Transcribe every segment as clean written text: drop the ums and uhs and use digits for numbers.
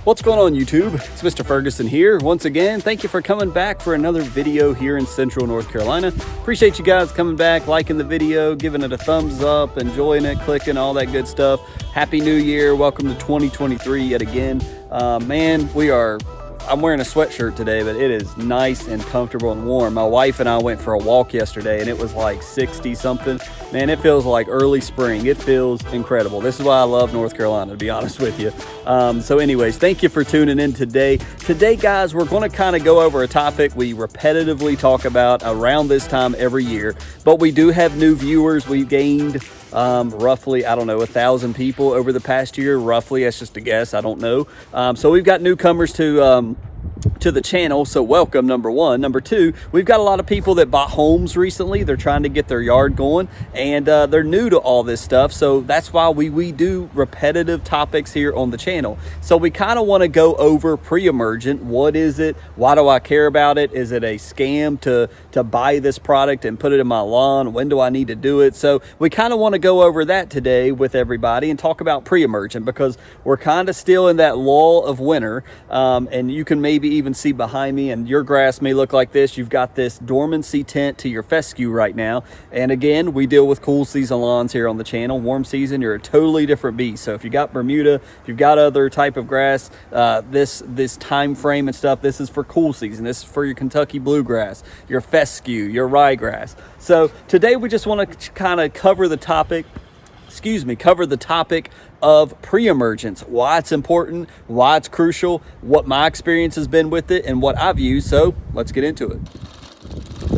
What's going on, YouTube? It's Mr. Ferguson here. Once again, thank you for coming back for another video here in Central North Carolina. Appreciate you guys coming back, liking the video, giving it a thumbs up, enjoying it, clicking, all that good stuff. Happy New Year. Welcome to 2023 yet again. I'm wearing a sweatshirt today, but it is nice and comfortable and warm. My wife and I went for a walk yesterday and it was like 60 something. Man, it feels like early spring. It feels incredible. This is why I love North Carolina, to be honest with you. So anyways, thank you for tuning in today. Today, guys, we're going to kind of go over a topic we repetitively talk about around this time every year, but we do have new viewers. We gained roughly, 1,000 people over the past year. Roughly, that's just a guess. I don't know. So we've got newcomers to the channel, so welcome, number one. Number two, we've got a lot of people that bought homes recently. They're trying to get their yard going, and they're new to all this stuff, so that's why we do repetitive topics here on the channel. So we kind of want to go over pre-emergent. What is it? Why do I care about it? Is it a scam to buy this product and put it in my lawn? When do I need to do it? So we kind of want to go over that today with everybody and talk about pre-emergent, because we're kind of still in that lull of winter, and you can maybe even see behind me, and your grass may look like this. You've got this dormancy tint to your fescue right now, and again, we deal with cool season lawns here on the channel. Warm season, you're a totally different beast. So if you got Bermuda, if you've got other type of grass, this time frame and stuff, this is for cool season. This is for your Kentucky bluegrass, your fescue, your ryegrass. So today we just want to kind of cover the topic of pre-emergence, why it's important, why it's crucial, what my experience has been with it, and what I've used. So let's get into it.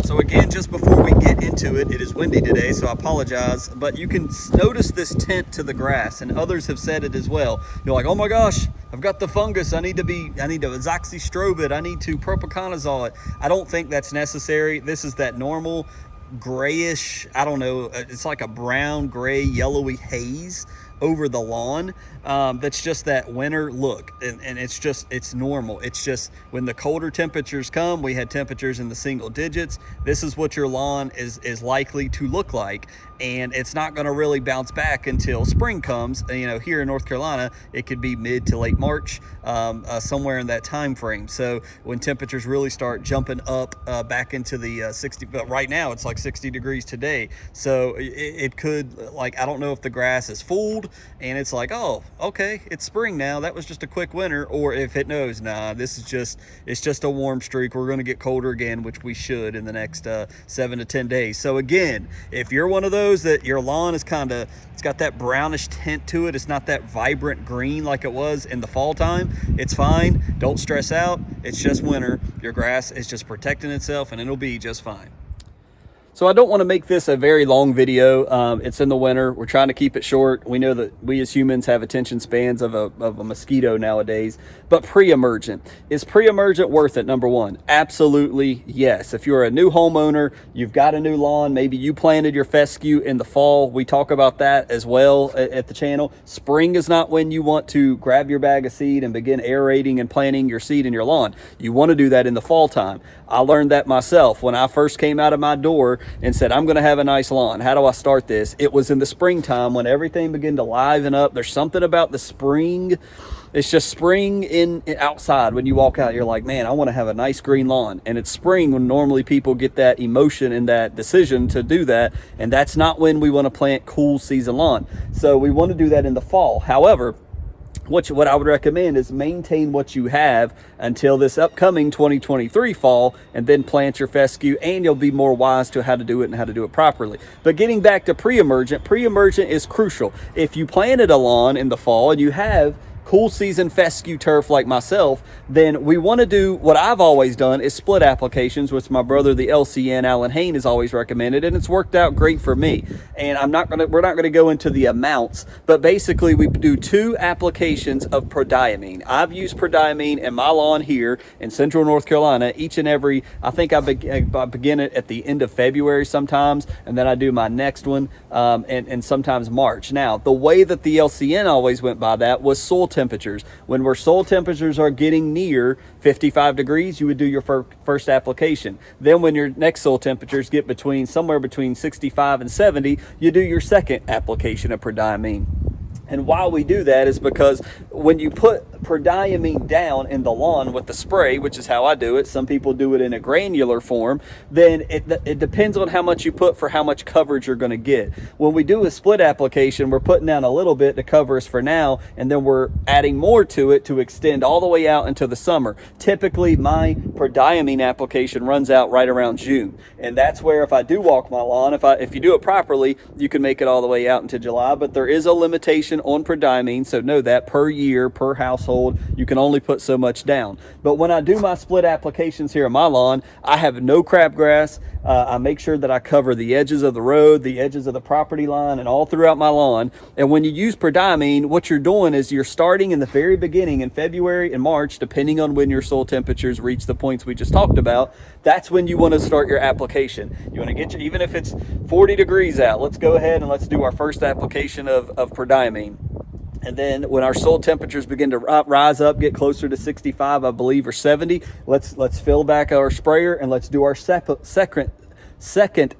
So again, just before we get into it, it is windy today, so I apologize, but you can notice this tint to the grass, and others have said it as well. You're like, oh my gosh, I've got the fungus. I need to azoxystrobin it. I need to propiconazole it. I don't think that's necessary. This is that normal grayish, I don't know, it's like a brown, gray, yellowy haze over the lawn. That's just that winter look, and it's normal. It's just when the colder temperatures come, we had temperatures in the single digits, this is what your lawn is likely to look like, and it's not going to really bounce back until spring comes. You know, here in North Carolina, it could be mid to late March, somewhere in that time frame. So when temperatures really start jumping up back into the 60, but right now it's like 60 degrees today. So it could, like, I don't know if the grass is fooled and it's like, oh, okay, it's spring now, that was just a quick winter, or if it knows, nah, it's just a warm streak. We're going to get colder again, which we should in the next 7 to 10 days. So again, if you're one of those that your lawn is it's got that brownish tint to it, it's not that vibrant green like it was in the fall time, it's fine. Don't stress out. It's just winter. Your grass is just protecting itself, and it'll be just fine. So I don't want to make this a very long video. It's in the winter. We're trying to keep it short. We know that we as humans have attention spans of a mosquito nowadays. But pre-emergent. Is pre-emergent worth it? Number one, absolutely yes. If you're a new homeowner, you've got a new lawn, maybe you planted your fescue in the fall. We talk about that as well at the channel. Spring is not when you want to grab your bag of seed and begin aerating and planting your seed in your lawn. You want to do that in the fall time. I learned that myself when I first came out of my door and said, I'm going to have a nice lawn. How do I start this? It was in the springtime when everything began to liven up. There's something about the spring. It's just spring in outside. When you walk out, you're like, man, I want to have a nice green lawn. And it's spring when normally people get that emotion and that decision to do that. And that's not when we want to plant cool season lawn. So we want to do that in the fall. However, what I would recommend is maintain what you have until this upcoming 2023 fall, and then plant your fescue, and you'll be more wise to how to do it and how to do it properly. But getting back to pre-emergent is crucial. If you planted a lawn in the fall and you have cool season fescue turf like myself, then we want to do what I've always done is split applications, which my brother, the LCN, Alan Hain, has always recommended, and it's worked out great for me. And we're not going to go into the amounts, but basically we do 2 applications of prodiamine. I've used prodiamine in my lawn here in Central North Carolina each and every, I think I begin it at the end of February sometimes, and then I do my next one and sometimes March. Now, the way that the LCN always went by that was soil temperatures. When soil temperatures are getting near 55 degrees, you would do your first application. Then when your next soil temperatures get somewhere between 65 and 70, you do your second application of prodiamine. And why we do that is because when you put prodiamine down in the lawn with the spray, which is how I do it, some people do it in a granular form, then it depends on how much you put for how much coverage you're going to get. When we do a split application, we're putting down a little bit to cover us for now, and then we're adding more to it to extend all the way out into the summer. Typically, my prodiamine application runs out right around June, and that's where if I do walk my lawn, if you do it properly, you can make it all the way out into July, but there is a limitation on prodiamine, so know that per year, per household, you can only put so much down. But when I do my split applications here on my lawn, I have no crabgrass. I make sure that I cover the edges of the road, the edges of the property line, and all throughout my lawn. And when you use prodiamine, what you're doing is you're starting in the very beginning in February and March, depending on when your soil temperatures reach the points we just talked about. That's when you want to start your application. You want to get even if it's 40 degrees out, let's go ahead and let's do our first application of prodiamine. And then when our soil temperatures begin to rise up, get closer to 65, I believe, or 70, let's fill back our sprayer and let's do our second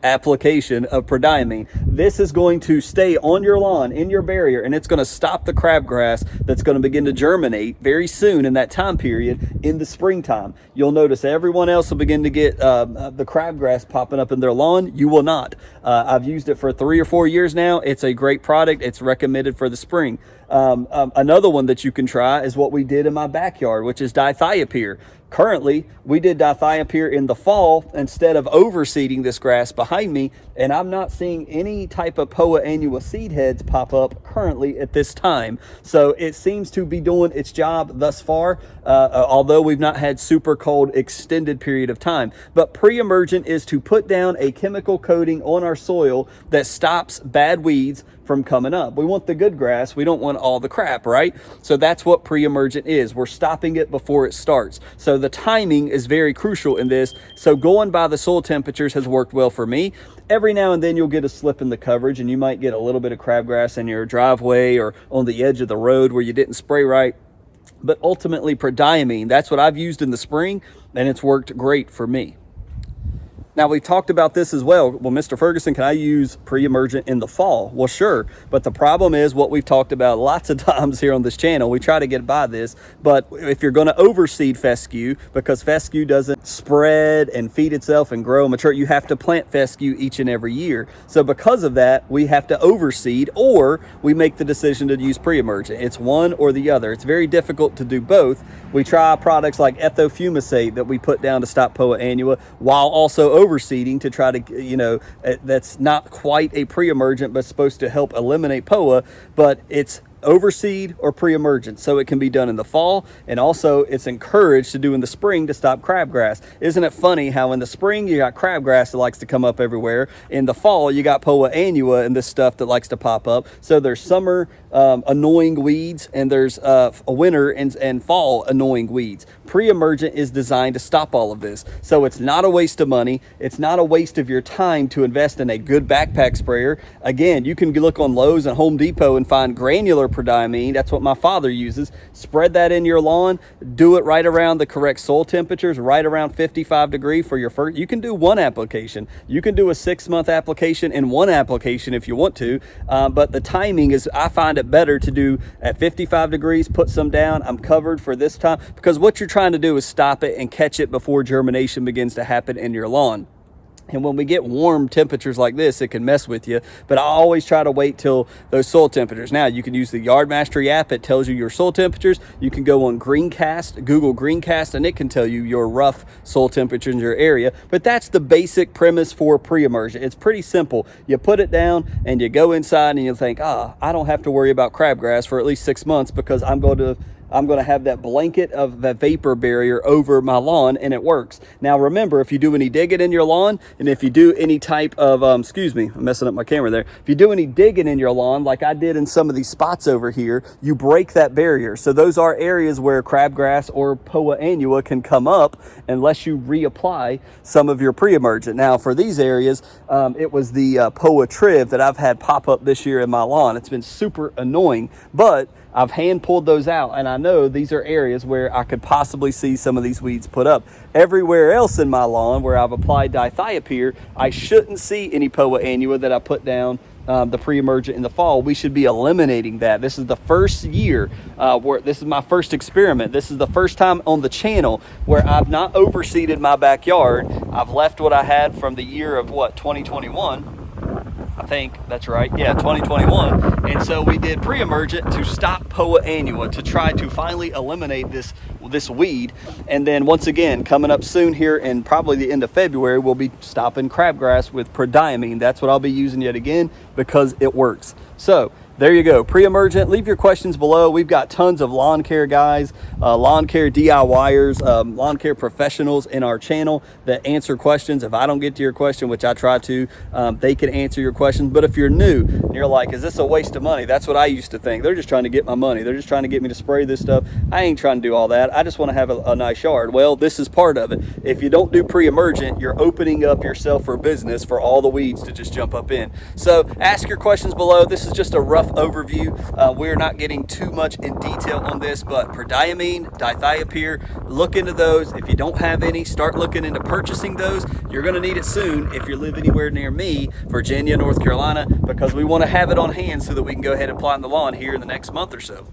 application of prodiamine. This is going to stay on your lawn, in your barrier, and it's going to stop the crabgrass that's going to begin to germinate very soon in that time period in the springtime. You'll notice everyone else will begin to get the crabgrass popping up in their lawn. You will not. I've used it for 3 or 4 years now. It's a great product. It's recommended for the spring. Another one that you can try is what we did in my backyard, which is dithiopyr. Currently, we did dithiopyr in the fall instead of overseeding this grass behind me, and I'm not seeing any type of Poa annua seed heads pop up currently at this time. So it seems to be doing its job thus far, although we've not had super cold extended period of time. But pre-emergent is to put down a chemical coating on our soil that stops bad weeds from coming up. We want the good grass. We don't want all the crap, right? So that's what pre-emergent is. We're stopping it before it starts. So the timing is very crucial in this. So going by the soil temperatures has worked well for me. Every now and then you'll get a slip in the coverage and you might get a little bit of crabgrass in your driveway or on the edge of the road where you didn't spray right. But ultimately prodiamine, that's what I've used in the spring, and it's worked great for me. Now, we've talked about this as well. Well, Mr. Ferguson, can I use pre-emergent in the fall? Well, sure. But the problem is what we've talked about lots of times here on this channel. We try to get by this. But if you're going to overseed fescue, because fescue doesn't spread and feed itself and grow and mature, you have to plant fescue each and every year. So because of that, we have to overseed, or we make the decision to use pre-emergent. It's one or the other. It's very difficult to do both. We try products like ethofumicate that we put down to stop Poa annua while also overseeding to try to, that's not quite a pre-emergent, but supposed to help eliminate Poa, but it's overseed or pre-emergent, so it can be done in the fall, and also it's encouraged to do in the spring to stop crabgrass. Isn't it funny how in the spring you got crabgrass that likes to come up everywhere, in the fall you got Poa annua and this stuff that likes to pop up? So there's summer annoying weeds, and there's a winter and fall annoying weeds. Pre-emergent is designed to stop all of this, so it's not a waste of money. It's not a waste of your time to invest in a good backpack sprayer. Again, you can look on Lowe's and Home Depot and find granular prodiamine. That's what my father uses. Spread that in your lawn. Do it right around the correct soil temperatures, right around 55 degrees for your first. You can do one application. You can do a 6-month application in one application if you want to, but the timing is, I find it better to do at 55 degrees, put some down. I'm covered for this time, because what you're trying to do is stop it and catch it before germination begins to happen in your lawn. And when we get warm temperatures like this, it can mess with you. But I always try to wait till those soil temperatures. Now, you can use the Yard Mastery app. It tells you your soil temperatures. You can go on Greencast, Google Greencast, and it can tell you your rough soil temperature in your area. But that's the basic premise for pre-emergent. It's pretty simple. You put it down and you go inside and you think, I don't have to worry about crabgrass for at least 6 months, because I'm going to have that blanket of the vapor barrier over my lawn, and it works. Now, remember, if you do any digging in your lawn, and if you do any type of, I'm messing up my camera there. If you do any digging in your lawn, like I did in some of these spots over here, you break that barrier. So those are areas where crabgrass or Poa annua can come up unless you reapply some of your pre-emergent. Now, for these areas, it was the Poa triv that I've had pop up this year in my lawn. It's been super annoying, but I've hand pulled those out, and I know these are areas where I could possibly see some of these weeds put up. Everywhere else in my lawn where I've applied dithiopyr, I shouldn't see any Poa annua that I put down the pre-emergent in the fall, we should be eliminating that. This is the first year where this is my first experiment. This is the first time on the channel where I've not overseeded my backyard. I've left what I had from the year of 2021. I think that's right. Yeah, 2021. And so we did pre-emergent to stop Poa annua, to try to finally eliminate this weed. And then once again, coming up soon here in probably the end of February, we'll be stopping crabgrass with prodiamine. That's what I'll be using yet again because it works. So there you go, pre-emergent. Leave your questions below. We've got tons of lawn care guys, lawn care DIYers, lawn care professionals in our channel that answer questions. If I don't get to your question, which I try to, they can answer your questions. But if you're new and you're like, is this a waste of money? That's what I used to think. They're just trying to get my money. They're just trying to get me to spray this stuff. I ain't trying to do all that. I just want to have a nice yard. Well, this is part of it. If you don't do pre-emergent, you're opening up yourself for business for all the weeds to just jump up in. So ask your questions below. This is just a rough overview. We're not getting too much in detail on this, but prodiamine, dithiopyr, look into those. If you don't have any, start looking into purchasing those. You're going to need it soon if you live anywhere near me, Virginia, North Carolina, because we want to have it on hand so that we can go ahead and plant the lawn here in the next month or so.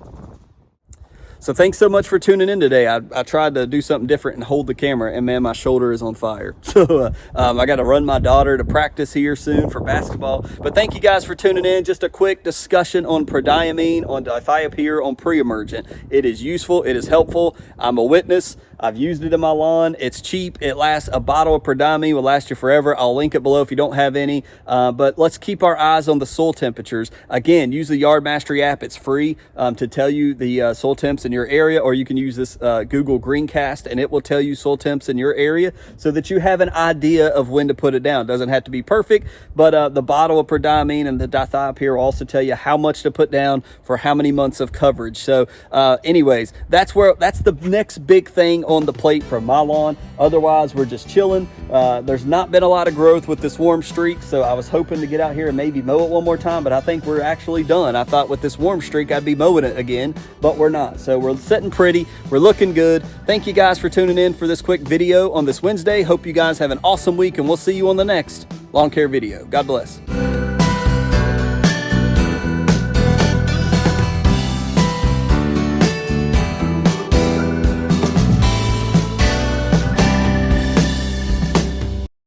So thanks so much for tuning in today. I tried to do something different and hold the camera, and man, my shoulder is on fire. So I got to run my daughter to practice here soon for basketball. But thank you guys for tuning in. Just a quick discussion on prodiamine, on dithiopyr, on pre-emergent. It is useful. It is helpful. I'm a witness. I've used it in my lawn. It's cheap. It lasts. A bottle of prodiamine will last you forever. I'll link it below if you don't have any. But let's keep our eyes on the soil temperatures. Again, use the Yard Mastery app. It's free to tell you the soil temps in your area, or you can use this Google Greencast, and it will tell you soil temps in your area so that you have an idea of when to put it down. It doesn't have to be perfect, but the bottle of prodiamine and the dithiopyr will also tell you how much to put down for how many months of coverage. So anyways, that's the next big thing on the plate for my lawn. Otherwise, we're just chilling. There's not been a lot of growth with this warm streak, so I was hoping to get out here and maybe mow it one more time, but I think we're actually done. I thought with this warm streak I'd be mowing it again, but we're not. So we're sitting pretty. We're looking good. Thank you guys for tuning in for this quick video on this Wednesday. Hope you guys have an awesome week, and we'll see you on the next lawn care video. God bless.